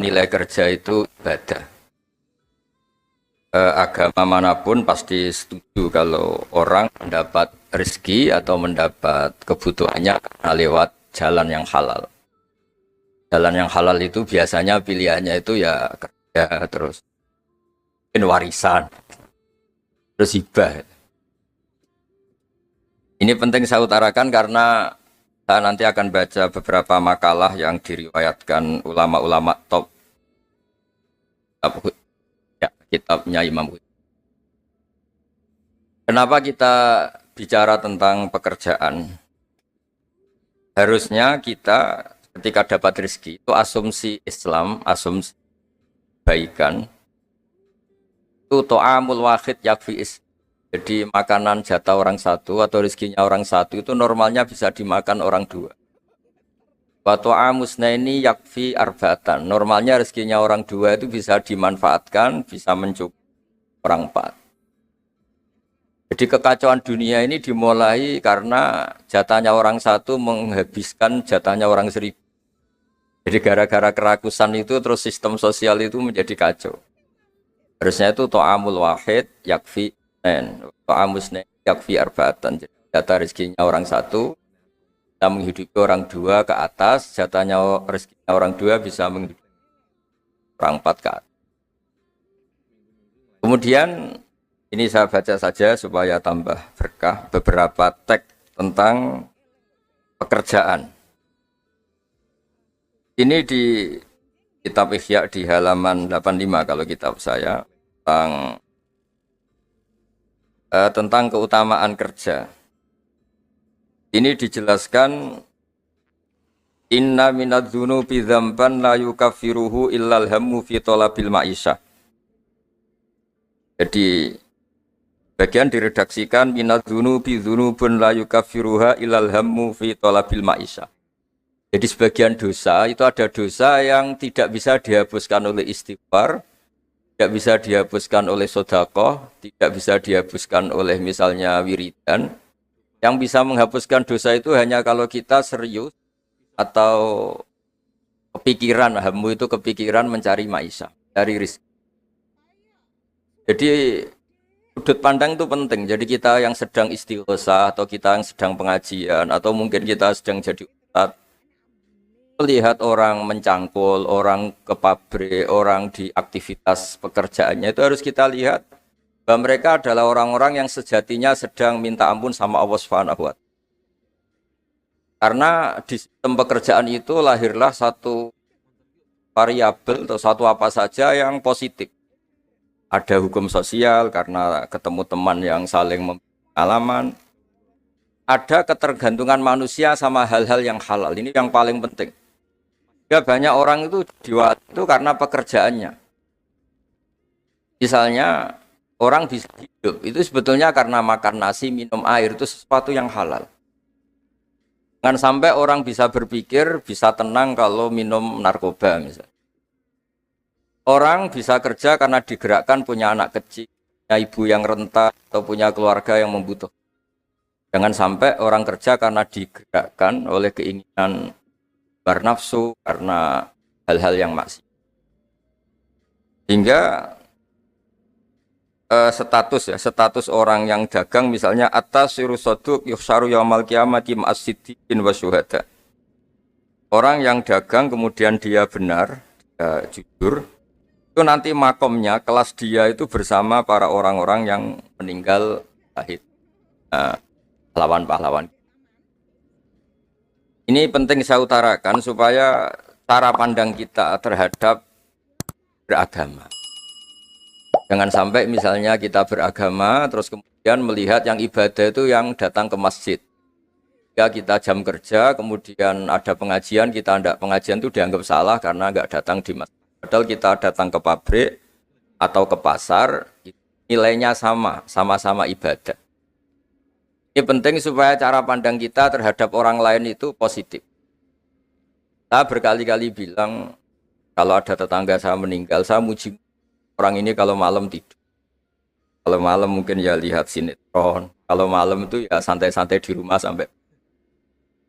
nilai kerja itu ibadah. Agama manapun pasti setuju kalau orang mendapat rezeki atau mendapat kebutuhannya karena lewat jalan yang halal. Jalan yang halal itu biasanya pilihannya itu ya kerja, terus mungkin warisan, terus hibah. Ini penting saya utarakan karena saya nanti akan baca beberapa makalah yang diriwayatkan ulama-ulama top ya, kitabnya Imam Ghazali. Kenapa kita bicara tentang pekerjaan? Harusnya kita ketika dapat rezeki itu asumsi Islam, asumsi kebaikan itu to'amul wahid yakfi is. Jadi makanan jatah orang satu atau rezekinya orang satu itu normalnya bisa dimakan orang dua. Wa to'amusnaini yakfi arba'atan. Normalnya rezekinya orang dua itu bisa dimanfaatkan, bisa mencukupi orang empat. Jadi kekacauan dunia ini dimulai karena jatahnya orang satu menghabiskan jatahnya orang seribu. Jadi gara-gara kerakusan itu terus sistem sosial itu menjadi kacau. Harusnya itu to'amul wahid yakfi to'amusnaini yakfi arba'atan. Jadi jatah rezekinya orang satu bisa menghidupi orang dua ke atas, jatahnya rezekinya orang dua bisa menghidupi orang empat ke atas. Kemudian ini saya baca saja supaya tambah berkah beberapa teks tentang pekerjaan. Ini di kitab Ihya di halaman 85 kalau kitab saya tentang keutamaan kerja. Ini dijelaskan inna minadz-dzunubi dzamban la yukaffiruhu illal hammu fi talabil ma'isyah. Jadi bagian diredaksikan minadz-dzunubi dzunubun la yukaffiruha illal hammu fi talabil ma'isyah. Jadi sebagian dosa itu ada dosa yang tidak bisa dihapuskan oleh istighfar, tidak bisa dihapuskan oleh sedekah, tidak bisa dihapuskan oleh misalnya wiridan. Yang bisa menghapuskan dosa itu hanya kalau kita serius atau kepikiran, hammu itu kepikiran mencari maisha, cari rezeki. Jadi sudut pandang itu penting. Jadi kita yang sedang istighosah atau kita yang sedang pengajian atau mungkin kita sedang jadi ustadz, melihat orang mencangkul, orang ke pabrik, orang di aktivitas pekerjaannya itu harus kita lihat bahwa mereka adalah orang-orang yang sejatinya sedang minta ampun sama Allah Subhanahu wa Ta'ala. Karena di sistem pekerjaan itu lahirlah satu variabel atau satu apa saja yang positif. Ada hukum sosial karena ketemu teman yang saling pengalaman. Ada ketergantungan manusia sama hal-hal yang halal. Ini yang paling penting. Ya banyak orang itu diwat itu karena pekerjaannya. Misalnya orang bisa hidup itu sebetulnya karena makan nasi, minum air itu sesuatu yang halal. Jangan sampai orang bisa berpikir bisa tenang kalau minum narkoba misalnya. Orang bisa kerja karena digerakkan punya anak kecil, punya ibu yang renta atau punya keluarga yang membutuhkan. Jangan sampai orang kerja karena digerakkan oleh keinginan bernafsu karena hal-hal yang maksiat. Hingga status orang yang dagang misalnya atas sirusoduk yuhsaru yaumal qiyamati ma'as-siddiqin wa syuhada. Orang yang dagang kemudian dia benar, dia jujur, itu nanti makomnya kelas dia itu bersama para orang-orang yang meninggal syahid, pahlawan-pahlawan. Ini penting saya utarakan supaya cara pandang kita terhadap beragama. Jangan sampai misalnya kita beragama terus kemudian melihat yang ibadah itu yang datang ke masjid. Ya kita jam kerja kemudian ada pengajian, kita tidak pengajian itu dianggap salah karena nggak datang di masjid. Padahal kita datang ke pabrik atau ke pasar, nilainya sama-sama ibadah. Ini penting supaya cara pandang kita terhadap orang lain itu positif. Saya berkali-kali bilang, kalau ada tetangga saya meninggal, saya muji orang ini kalau malam tidur. Kalau malam mungkin ya lihat sinetron. Kalau malam itu ya santai-santai di rumah sampai.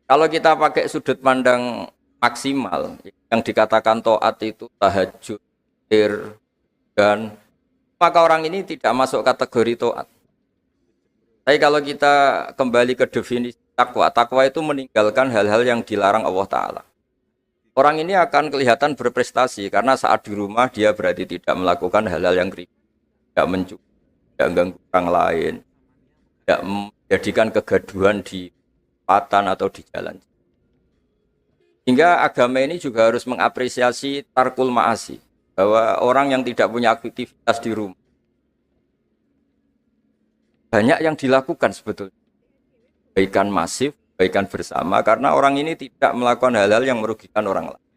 Kalau kita pakai sudut pandang maksimal. Yang dikatakan taat itu tahajud, dan maka orang ini tidak masuk kategori taat. Tapi kalau kita kembali ke definisi takwa, takwa itu meninggalkan hal-hal yang dilarang Allah Ta'ala. Orang ini akan kelihatan berprestasi karena saat di rumah dia berarti tidak melakukan hal-hal yang ribet, tidak mencuri, tidak ganggu orang lain, tidak menjadikan kegaduhan di patan atau di jalan. Hingga agama ini juga harus mengapresiasi tarkul ma'asi, bahwa orang yang tidak punya aktivitas di rumah banyak yang dilakukan sebetulnya. Kebaikan masif, kebaikan bersama, karena orang ini tidak melakukan hal-hal yang merugikan orang lain.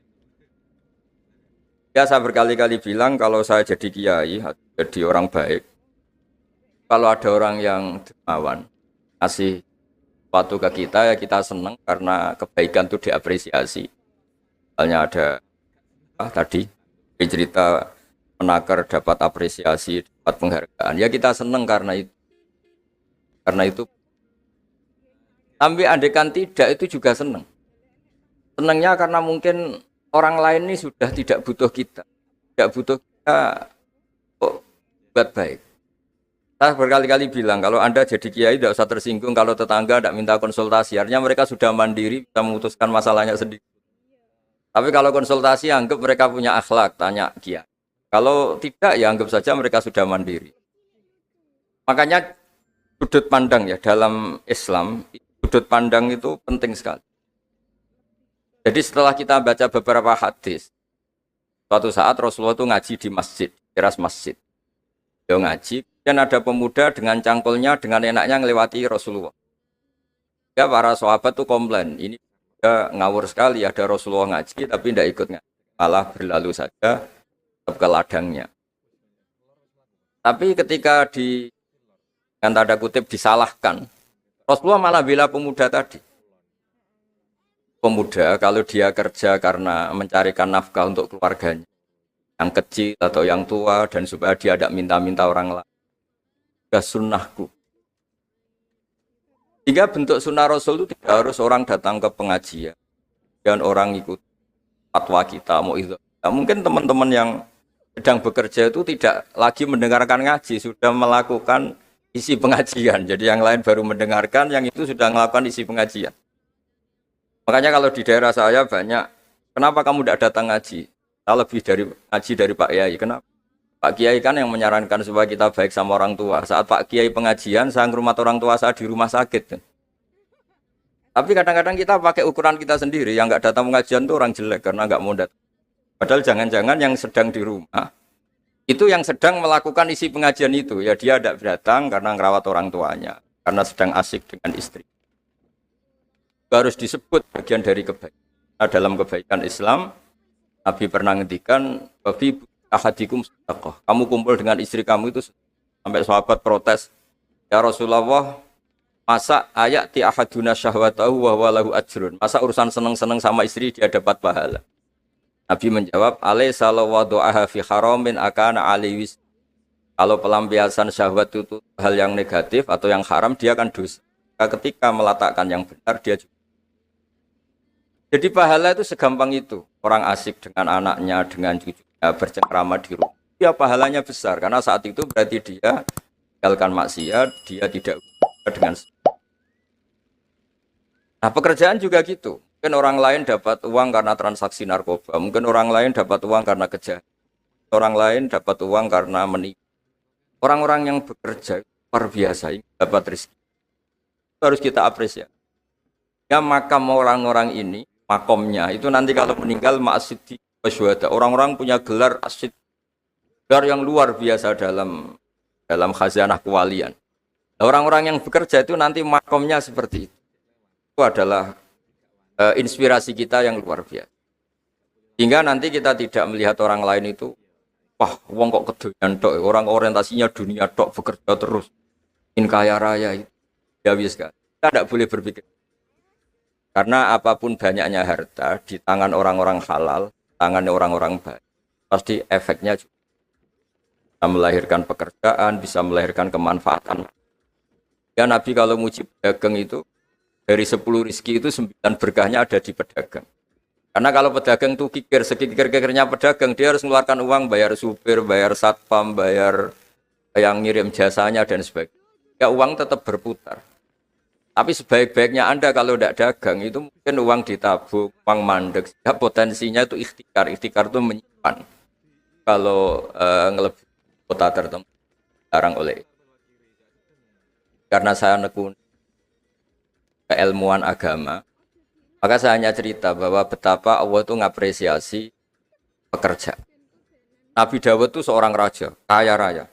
Ya, saya berkali-kali bilang kalau saya jadi kiai, jadi orang baik, kalau ada orang yang dermawan, ngasih sesuatu ke kita, ya kita senang karena kebaikan itu diapresiasi. Misalnya ada tadi cerita penakar dapat apresiasi, dapat penghargaan, ya kita senang karena itu. Karena itu, tapi andaikan tidak itu juga senang. Senangnya karena mungkin orang lain ini sudah tidak butuh kita, tidak butuh kita buat baik. Saya berkali-kali bilang kalau Anda jadi kiai tidak usah tersinggung kalau tetangga tidak minta konsultasi, artinya mereka sudah mandiri bisa memutuskan masalahnya sendiri. Tapi kalau konsultasi anggap mereka punya akhlak, tanya kiai. Kalau tidak ya anggap saja mereka sudah mandiri. Makanya sudut pandang ya dalam Islam, sudut pandang itu penting sekali. Jadi setelah kita baca beberapa hadis, suatu saat Rasulullah itu ngaji di masjid, teras masjid. Dia ngaji, dan ada pemuda dengan cangkulnya, dengan enaknya ngelewati Rasulullah. Ya para sahabat itu komplain, ini dia ngawur sekali, ada Rasulullah ngaji tapi tidak ikut ngaji. Malah berlalu saja ke ladangnya. Tapi ketika dengan tanda kutip disalahkan, Rasulullah malah bela pemuda tadi. Pemuda kalau dia kerja karena mencarikan nafkah untuk keluarganya, yang kecil atau yang tua, dan supaya dia tidak minta-minta orang lain, sudah sunnahku. Hingga bentuk sunnah Rasul itu tidak harus orang datang ke pengajian dan orang ikut fatwa kita mau itu. Nah, mungkin teman-teman yang sedang bekerja itu tidak lagi mendengarkan ngaji, sudah melakukan isi pengajian. Jadi yang lain baru mendengarkan, yang itu sudah melakukan isi pengajian. Makanya kalau di daerah saya banyak, kenapa kamu tidak datang ngaji? Saya lebih dari ngaji dari Pak Kiai. Kenapa? Pak Kiai kan yang menyarankan supaya kita baik sama orang tua. Saat Pak Kiai pengajian, saya ngurmat orang tua saya di rumah sakit. Tapi kadang-kadang kita pakai ukuran kita sendiri. Yang nggak datang pengajian itu orang jelek karena nggak mau datang. Padahal jangan-jangan yang sedang di rumah itu yang sedang melakukan isi pengajian itu, ya dia tidak datang karena ngerawat orang tuanya, karena sedang asik dengan istri. Harus disebut bagian dari kebaikan. Nah, dalam kebaikan Islam, Nabi pernah ngendikan, "Babi ahadikum sedekah." Kamu kumpul dengan istri kamu itu, sampai sahabat protes, "Ya Rasulullah, masa ayat ti ahaduna syahwatahu wa huwa lahu ajrun?" Masa urusan seneng-seneng sama istri dia dapat pahala? Nabi menjawab, "Alaysa law wada'aha fi haramin akana aliwis." Kalau pelampiasan syahwat itu hal yang negatif atau yang haram, dia akan dosa. Ketika meletakkan yang benar, dia juga. Jadi pahala itu segampang itu. Orang asik dengan anaknya, dengan cucunya, bercengkrama di rumah. Ya pahalanya besar, karena saat itu berarti dia tinggalkan maksiat, dia tidak dengan. Nah pekerjaan juga gitu. Mungkin orang lain dapat uang karena transaksi narkoba, mungkin orang lain dapat uang karena kejahatan, orang lain dapat uang karena menipu. Orang-orang yang bekerja luar biasa, dapat rezeki. Itu harus kita apresiasi. Ya makam orang-orang ini, makomnya itu nanti kalau meninggal ma'asiddi wasyuhada. Orang-orang punya gelar asid, gelar yang luar biasa dalam khazanah kewalian. Orang-orang yang bekerja itu nanti makomnya seperti itu. Itu adalah inspirasi kita yang luar biasa. Hingga nanti kita tidak melihat orang lain itu, wah, wong kok kedoyan tok, orang orientasinya dunia tok, bekerja terus, ingin kaya raya itu. Ya wis kan. Kita tidak boleh berpikir. Karena apapun banyaknya harta di tangan orang-orang halal, tangan orang-orang baik, pasti efeknya juga bisa melahirkan pekerjaan, bisa melahirkan kemanfaatan. Ya Nabi kalau muji pedagang itu, dari 10 rizki itu 9 berkahnya ada di pedagang. Karena kalau pedagang tuh kikir, sekikir-kikirnya pedagang, dia harus mengeluarkan uang, bayar supir, bayar satpam, bayar yang ngirim jasanya dan sebagainya. Ya uang tetap berputar. Tapi sebaik-baiknya Anda kalau tidak dagang itu mungkin uang ditabung, uang mandek. Ya potensinya itu ikhtikar. Ikhtikar itu menyimpan. Kalau ngelebihi kota tertentu, larang oleh. Karena saya nekuni keilmuan agama, maka saya hanya cerita bahwa betapa Allah itu ngapresiasi pekerja. Nabi Dawud itu seorang raja, kaya raya.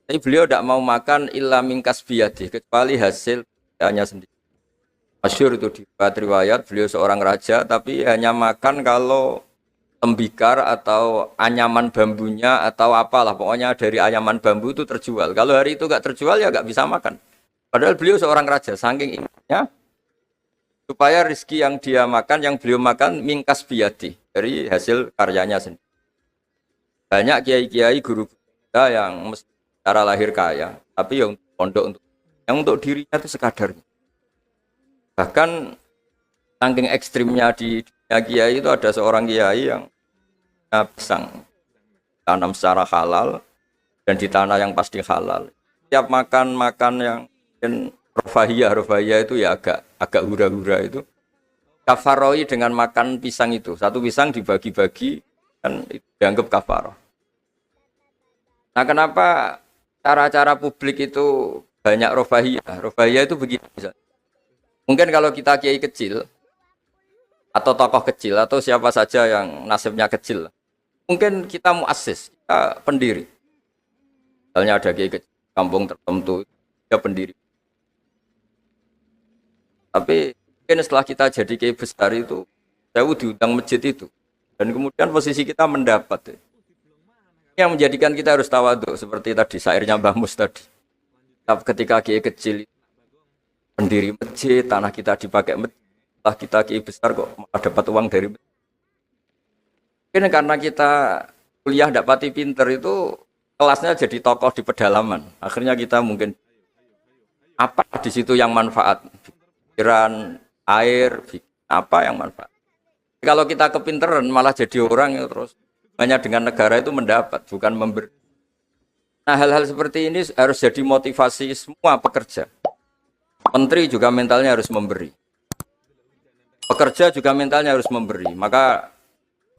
Tapi beliau tidak mau makan illa mingkas biyadi, kecuali hasil hanya sendiri. Masyhur itu di riwayat, beliau seorang raja, tapi hanya makan kalau tembikar atau anyaman bambunya atau apalah. Pokoknya dari anyaman bambu itu terjual. Kalau hari itu nggak terjual ya nggak bisa makan. Padahal beliau seorang raja, saking ingatnya, supaya rezeki yang dia makan, yang beliau makan mingkas biyadi, dari hasil karyanya sendiri. Banyak kiai-kiai guru kita yang secara lahir kaya, tapi yang pondok yang untuk dirinya itu sekadarnya. Bahkan saking ekstrimnya di dunia kiai itu ada seorang kiai yang pisang tanam secara halal dan di tanah yang pasti halal. Setiap makan yang rofahiyah itu ya agak hura-hura itu. Kafaroi dengan makan pisang itu. Satu pisang dibagi-bagi dan itu dianggap kafaroh. Nah, kenapa cara-cara publik itu banyak rofahiyah? Rofahiyah itu begini misalnya. Mungkin kalau kita kiai kecil atau tokoh kecil atau siapa saja yang nasibnya kecil, mungkin kita muassis, kita pendiri. Misalnya ada kiai kecil kampung tertentu, dia pendiri. Tapi mungkin setelah kita jadi kiai besar itu, saya diundang masjid itu, dan kemudian posisi kita mendapat. Yang menjadikan kita harus tawaduk seperti tadi syairnya Mbah Mus tadi. Ketika kiai kecil pendiri masjid, tanah kita dipakai masjid, setelah kita kiai besar kok malah dapat uang dari masjid. Mungkin karena kita kuliah tidak pati pinter itu kelasnya jadi tokoh di pedalaman. Akhirnya kita mungkin apa di situ yang manfaat, pikiran, air, apa yang manfaat. Kalau kita kepinteran malah jadi orang yang terus hanya dengan negara itu mendapat, bukan memberi. Nah, hal-hal seperti ini harus jadi motivasi semua pekerja. Menteri juga mentalnya harus memberi. Pekerja juga mentalnya harus memberi. Maka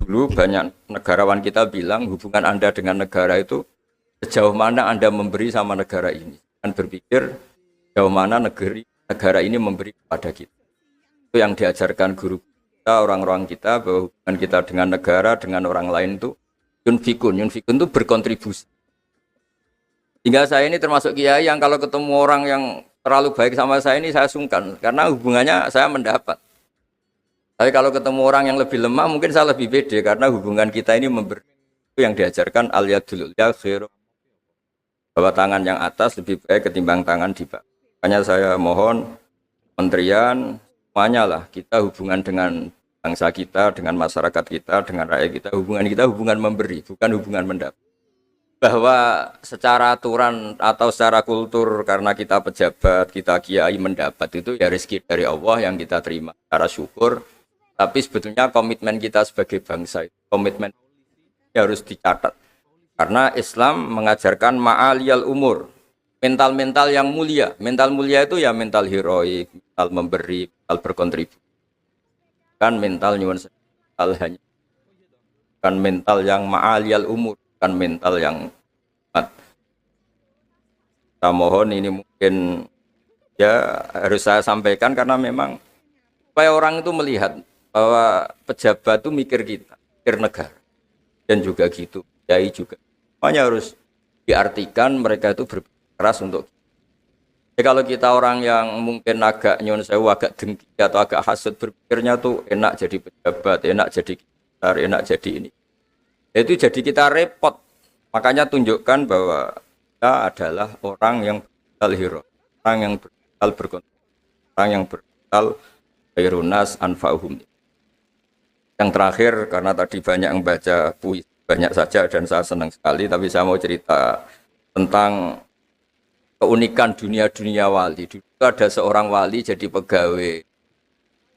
dulu banyak negarawan kita bilang hubungan Anda dengan negara itu sejauh mana Anda memberi sama negara ini. Dan berpikir sejauh mana negara ini memberi kepada kita. Itu yang diajarkan guru kita, orang-orang kita, bahwa hubungan kita dengan negara, dengan orang lain itu yunfikun itu berkontribusi. Hingga saya ini termasuk kiai yang kalau ketemu orang yang terlalu baik sama saya ini saya sungkan karena hubungannya saya mendapat. Tapi kalau ketemu orang yang lebih lemah mungkin saya lebih pede karena hubungan kita ini memberi. Itu yang diajarkan al-yadul ulya khairu. Bahwa tangan yang atas lebih baik ketimbang tangan di bawah. Makanya saya mohon kementerian semuanya lah kita hubungan dengan bangsa kita, dengan masyarakat kita, dengan rakyat kita, hubungan memberi, bukan hubungan mendapat. Bahwa secara aturan atau secara kultur karena kita pejabat, kita kiai mendapat itu ya rezeki dari Allah yang kita terima secara syukur. Tapi sebetulnya komitmen kita sebagai bangsa, komitmen harus dicatat. Karena Islam mengajarkan ma'aliyal umur, mental-mental yang mulia. Mental mulia itu ya mental heroik, mental memberi, mental berkontribusi. Kan mental nyuwun hanya kan mental yang ma'aliyal umur. Mental yang kita mohon ini mungkin ya harus saya sampaikan karena memang supaya orang itu melihat bahwa pejabat itu mikir kita, mikir negara dan juga gitu, kiai juga semuanya harus diartikan mereka itu berkeras untuk jadi kalau kita orang yang mungkin agak nyun sewu, agak dengki atau agak hasut berpikirnya tuh enak jadi pejabat, enak jadi kiai, enak jadi ini. Itu jadi kita repot. Makanya tunjukkan bahwa kita adalah orang yang bermental hero, orang yang bermental berkontribusi, orang yang bermental khairunas anfa'uhum. Yang terakhir, karena tadi banyak yang baca puisi, banyak saja dan saya senang sekali, tapi saya mau cerita tentang keunikan dunia-dunia wali. Dulu ada seorang wali jadi pegawai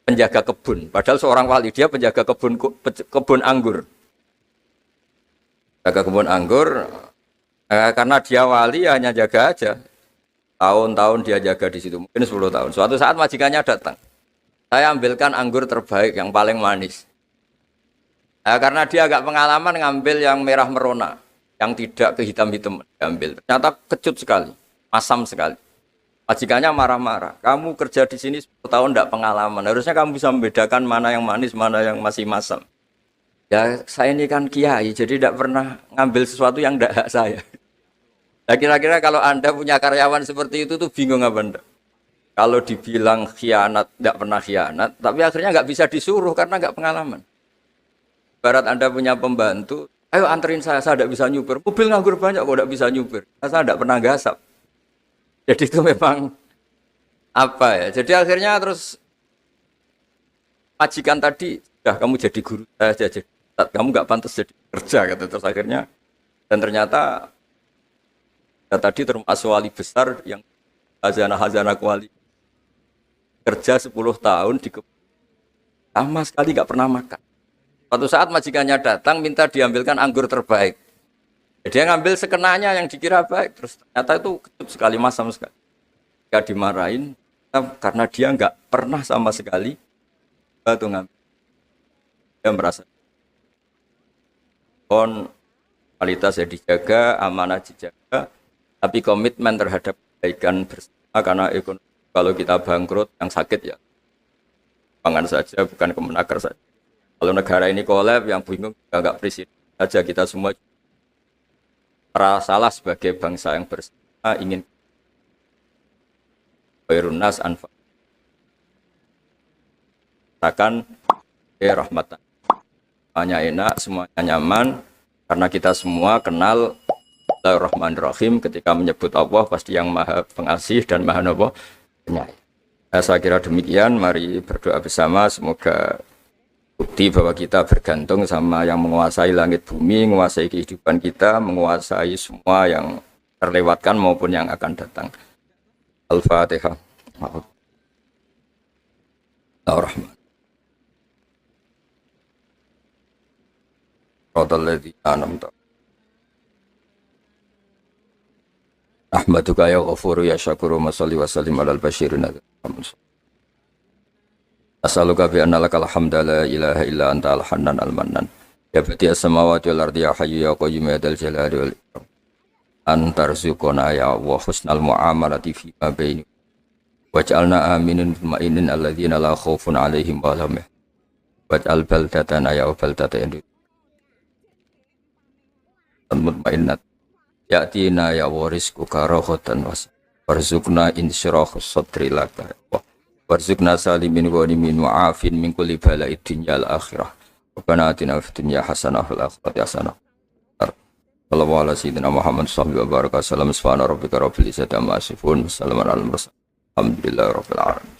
penjaga kebun. Padahal seorang wali dia penjaga kebun anggur. Jaga kebun anggur karena dia wali hanya jaga aja. Tahun-tahun dia jaga di situ, mungkin 10 tahun. Suatu saat majikannya datang. Saya ambilkan anggur terbaik yang paling manis. Karena dia agak pengalaman ngambil yang merah merona, yang tidak kehitam-hitam diambil. Ternyata kecut sekali, masam sekali. Majikannya marah-marah. Kamu kerja di sini 10 tahun tidak pengalaman. Harusnya kamu bisa membedakan mana yang manis, mana yang masih masam. Ya saya ini kan kiai, jadi tidak pernah ngambil sesuatu yang tidak hak saya. Nah, kira-kira kalau Anda punya karyawan seperti itu tuh bingung apa Anda? Kalau dibilang khianat, tidak pernah khianat, tapi akhirnya nggak bisa disuruh karena nggak pengalaman. Barat Anda punya pembantu, ayo anterin saya tidak bisa nyupir. Mobil nganggur banyak kok tidak bisa nyupir. Saya tidak pernah gasap. Jadi itu memang apa ya? Jadi akhirnya terus majikan tadi, dah kamu jadi guru saya jadi kamu nggak pantas jadi kerja kata terus akhirnya dan ternyata ya tadi termasuk wali besar yang hazanah kuali kerja 10 tahun di sama sekali nggak pernah makan. Suatu saat majikannya datang minta diambilkan anggur terbaik. Dia ngambil sekenanya yang dikira baik, terus ternyata itu kecut sekali, masam sekali. Jika dimarahin karena dia nggak pernah sama sekali batu ngambil. Dia merasa kualitas ya dijaga, amanah dijaga. Tapi komitmen terhadap kebaikan bersama karena ekonomi kalau kita bangkrut yang sakit ya pangan saja bukan kemenaker saja. Kalau negara ini kolab yang bingung nggak presiden saja kita semua salah sebagai bangsa yang bersama ingin khairunnas anfa akan rahmatan semuanya enak semuanya nyaman karena kita semua kenal Bismillahirrahmanirrahim ketika menyebut Allah pasti yang maha pengasih dan maha penyayang. Saya kira demikian, mari berdoa bersama semoga bukti bahwa kita bergantung sama yang menguasai langit bumi, menguasai kehidupan kita, menguasai semua yang terlewatkan maupun yang akan datang. Al-Fatihah. Ar-Rahman. Radalladzi anamta. Ahmaduka ya ghafuru ya syakuru masalli wa sallim alal basyirin as'aluka bi anna lakal hamda la ilaha illa anta al-hannan al-mannan ya badi'as samawati wal ardi ya hayyu ya qayyum ya dzal jalali wal ikram antarzuqana ya wa husnal muamalati fi ma baini waj'alna aminin mutmainin alladzina la khaufun 'alaihim wa lahum waj'al baldatana ya baldatan mutmainnat ya'tina ya warisku karahotan warzukna insyirahus sadri laka warzukna salimin ghanimin wa'afin min kulli bala'id dunya al-akhirah Rabbana atina fid dunya hasanah wal akhirati hasanah sallallahu alaihi sayyidina Muhammad sallallahu alaihi wa sallam subhana rabbika rabbil izzati amma yasifun wassalamu alal mursalin alhamdulillahi rabbil alamin.